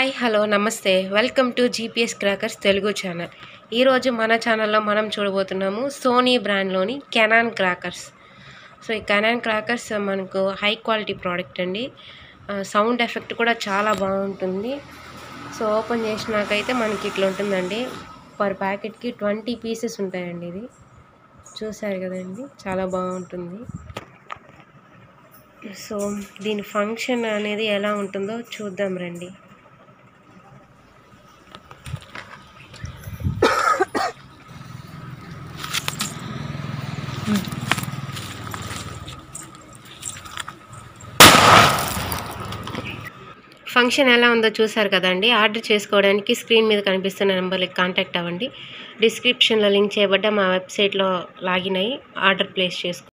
Hi hello నమస్తే welcome to GPS crackers Telugu channel. ఈరోజు మన ఛానల్లో మనం చూడబోతున్నాము సోనీ బ్రాండ్లోని కెనాన్ క్రాకర్స్. సో ఈ కెనాన్ క్రాకర్స్ మనకు హై క్వాలిటీ ప్రోడక్ట్ అండి. సౌండ్ ఎఫెక్ట్ కూడా చాలా బాగుంటుంది. సో ఓపెన్ చేసినాకైతే మనకి ఇట్లా ఉంటుందండి. పర్ ప్యాకెట్కి 20 పీసెస్ ఉంటాయండి. ఇది చూసారు కదండి, చాలా బాగుంటుంది. సో దీని ఫంక్షన్ అనేది ఎలా ఉంటుందో చూద్దాం రండి. ఫంక్షన్ ఎలా ఉందో చూసారు కదండి. ఆర్డర్ చేసుకోవడానికి స్క్రీన్ మీద కనిపిస్తున్న నెంబర్కి కాంటాక్ట్ అవ్వండి. డిస్క్రిప్షన్లో లింక్ చేయబడ్డ మా వెబ్సైట్లో లాగిన్ అయ్యి ఆర్డర్ ప్లేస్ చేసుకోండి.